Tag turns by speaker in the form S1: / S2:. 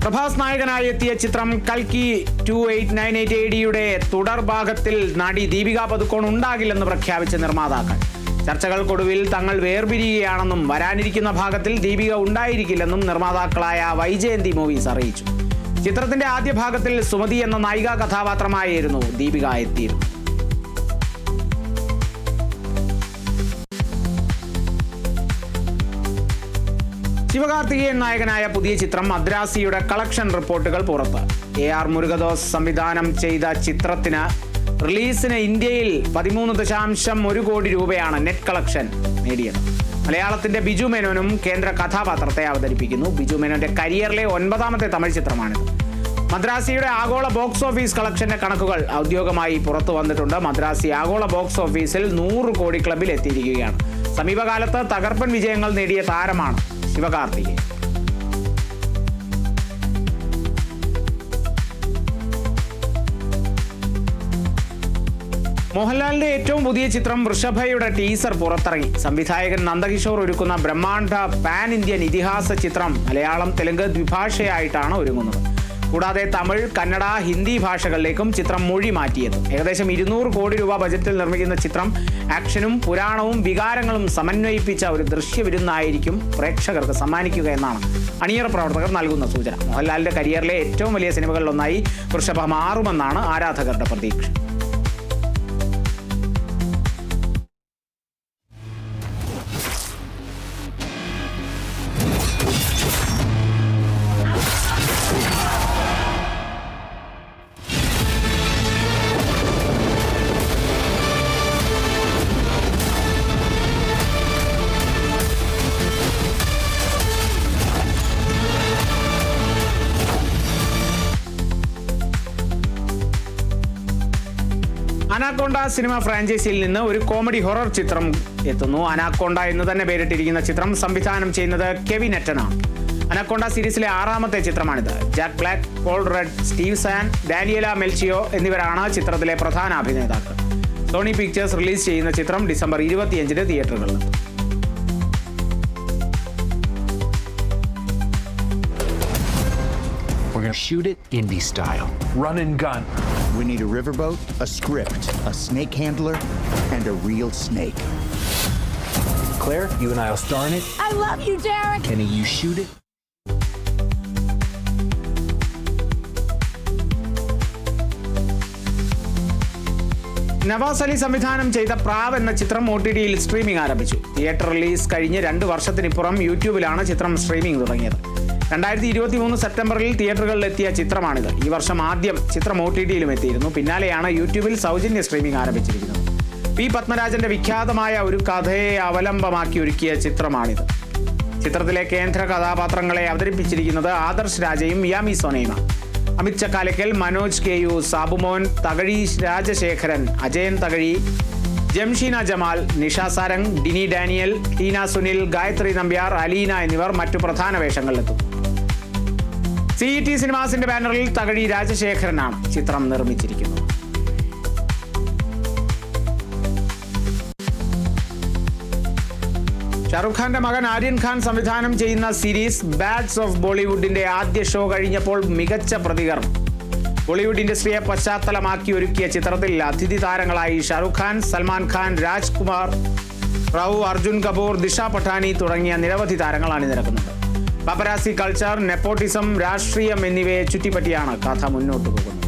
S1: പ്രഭാസ് നായകനായി എത്തിയ ചിത്രം കൽക്കി 2898 AD-യുടെ തുടർഭാഗത്തിൽ നടി ദീപിക പദുക്കോൺ ഉണ്ടാകില്ലെന്ന് പ്രഖ്യാപിച്ച നിർമ്മാതാക്കൾ. ചർച്ചകൾക്കൊടുവിൽ തങ്ങൾ വേർപിരിയുകയാണെന്നും വരാനിരിക്കുന്ന ഭാഗത്തിൽ ദീപിക ഉണ്ടായിരിക്കില്ലെന്നും നിർമ്മാതാക്കളായ വൈജയന്തി മൂവീസ് അറിയിച്ചു. ചിത്രത്തിന്റെ ആദ്യ ഭാഗത്തിൽ സുമതി എന്ന നായികാ കഥാപാത്രമായിരുന്നു ദീപിക എത്തിയിരുന്നത്. ശിവകാർത്തികേയൻ നായകനായ പുതിയ ചിത്രം മദ്രാസിയുടെ കളക്ഷൻ റിപ്പോർട്ടുകൾ പുറത്ത്. AR മുരുകദോസ് സംവിധാനം ചെയ്ത ചിത്രത്തിന് റിലീസിന് ഇന്ത്യയിൽ 13.1 കോടി രൂപയാണ് നെറ്റ് കളക്ഷൻ നേടിയത്. മലയാളത്തിന്റെ ബിജു മേനോനും കേന്ദ്ര കഥാപാത്രത്തെ അവതരിപ്പിക്കുന്നു. ബിജു മേനോന്റെ കരിയറിലെ 9ാമത്തെ തമിഴ് ചിത്രമാണിത്. മദ്രാസിയുടെ ആഗോള ബോക്സ് ഓഫീസ് കളക്ഷന്റെ കണക്കുകൾ ഔദ്യോഗികമായി പുറത്തു വന്നിട്ടുണ്ട്. മദ്രാസി ആഗോള ബോക്സ് ഓഫീസിൽ 100 കോടി ക്ലബിൽ എത്തിയിരിക്കുകയാണ്. സമീപകാലത്ത് തകർപ്പൻ വിജയങ്ങൾ നേടിയ താരമാണ് ശിവകാർത്തികേയൻ. മോഹൻലാലിന്റെ ഏറ്റവും പുതിയ ചിത്രം വൃഷഭയുടെ ടീസർ പുറത്തിറങ്ങി. സംവിധായകൻ നന്ദകിഷോർ ഒരുക്കുന്ന ബ്രഹ്മാണ്ഡ പാൻ ഇന്ത്യൻ ഇതിഹാസ ചിത്രം മലയാളം തെലുങ്ക് ദ്വിഭാഷയായിട്ടാണ് ഒരുങ്ങുന്നത്. കൂടാതെ തമിഴ്, കന്നഡ, ഹിന്ദി ഭാഷകളിലേക്കും ചിത്രം മൊഴി മാറ്റിയെത്തും. ഏകദേശം 200 കോടി രൂപ ബജറ്റിൽ നിർമ്മിക്കുന്ന ചിത്രം ആക്ഷനും പുരാണവും വികാരങ്ങളും സമന്വയിപ്പിച്ച ഒരു ദൃശ്യവിരുന്നായിരിക്കും പ്രേക്ഷകർക്ക് സമ്മാനിക്കുക എന്നാണ് അണിയറ പ്രവർത്തകർ നൽകുന്ന സൂചന. മോഹൻലാലിന്റെ കരിയറിലെ ഏറ്റവും വലിയ സിനിമകളിലൊന്നായി വൃഷഭ മാറുമെന്നാണ് ആരാധകരുടെ പ്രതീക്ഷ. അനാക്കോണ്ട സിനിമ ഫ്രാഞ്ചൈസിയിൽ നിന്ന് ഒരു കോമഡി ഹൊറർ ചിത്രം എത്തുന്നു. അനാക്കോണ്ട എന്ന് തന്നെ പേരിട്ടിരിക്കുന്ന ചിത്രം സംവിധാനം ചെയ്യുന്നത് കെവിൻ എറ്റനാണ്. അനാക്കോണ്ട സീരീസിലെ 6ാമത്തെ ചിത്രമാണിത്. Jack Black, Paul Rudd, Steve Zahn, Daniela Melchior എന്നിവരാണ് ചിത്രത്തിലെ പ്രധാന അഭിനേതാക്കൾ. സോണി പിക്ചേഴ്സ് റിലീസ് ചെയ്യുന്ന ചിത്രം ഡിസംബർ 25-ന് തിയേറ്ററുകളിലെത്തും.
S2: We're gonna shoot it indie style. Run and gun.
S3: We need a riverboat, a script, a snake handler, and a real snake.
S2: Claire, you and I'll star in it.
S4: I love you, Derek.
S2: Kenny, you shoot it.
S1: Navas Ali സംവിധാനം ചെയ്ത പ്രാവ് എന്ന ചിത്രം OTT-യിൽ streaming ആരംഭിച്ചു. Theatre release കഴിഞ്ഞ് 2 വർഷത്തിനിപ്പുറം യൂട്യൂബിലാണ് ചിത്രം streaming തുടങ്ങിയത്. 2023 സെപ്റ്റംബറിൽ തിയേറ്ററുകളിലെത്തിയ ചിത്രമാണിത്. ഈ വർഷം ആദ്യം ചിത്രം OTT-യിലും എത്തിയിരുന്നു. പിന്നാലെയാണ് യൂട്യൂബിൽ സൗജന്യ സ്ട്രീമിംഗ് ആരംഭിച്ചിരിക്കുന്നത്. പി പത്മരാജന്റെ വിഖ്യാതമായ ഒരു കഥയെ അവലംബമാക്കി ഒരുക്കിയ ചിത്രമാണിത്. ചിത്രത്തിലെ കേന്ദ്ര കഥാപാത്രങ്ങളെ അവതരിപ്പിച്ചിരിക്കുന്നത് ആദർശ് രാജയും യാമി സോനയുമാണ്. അമിത് ചക്കാലക്കൽ, മനോജ് KU, സാബുമോൻ, തകഴി രാജശേഖരൻ, അജയൻ തകഴി, ജംഷീന ജമാൽ, നിഷ സാരംഗ്, ഡിനി ഡാനിയൽ, ടീന സുനിൽ, ഗായത്രി നമ്പ്യാർ, അലീന എന്നിവർ മറ്റു പ്രധാന വേഷങ്ങളിലെത്തും. CET സിനിമാസിന്റെ ബാനറിൽ തകഴി രാജശേഖരനാണ് ചിത്രം നിർമ്മിച്ചിരിക്കുന്നത്. ഷാറുഖ് ഖാന്റെ മകൻ ആര്യൻ ഖാൻ സംവിധാനം ചെയ്യുന്ന സീരീസ് ബാഡ്സ് ഓഫ് ബോളിവുഡിന്റെ ആദ്യ ഷോ കഴിഞ്ഞപ്പോൾ മികച്ച പ്രതികരണം. ബോളിവുഡ് ഇൻഡസ്ട്രിയെ പശ്ചാത്തലമാക്കി ഒരുക്കിയ ചിത്രത്തിൽ അതിഥി താരങ്ങളായി ഷാറുഖ് ഖാൻ, സൽമാൻ ഖാൻ, രാജ്കുമാർ റാവു, അർജുൻ കപൂർ, ദിഷ പഠാനി തുടങ്ങിയ നിരവധി താരങ്ങൾ അണിനിരക്കുന്നുണ്ട്. പപ്പരാസി കൾച്ചർ, നെപ്പോട്ടിസം, രാഷ്ട്രീയം എന്നിവയെ ചുറ്റിപ്പറ്റിയാണ് കഥ മുന്നോട്ട് പോകുന്നത്.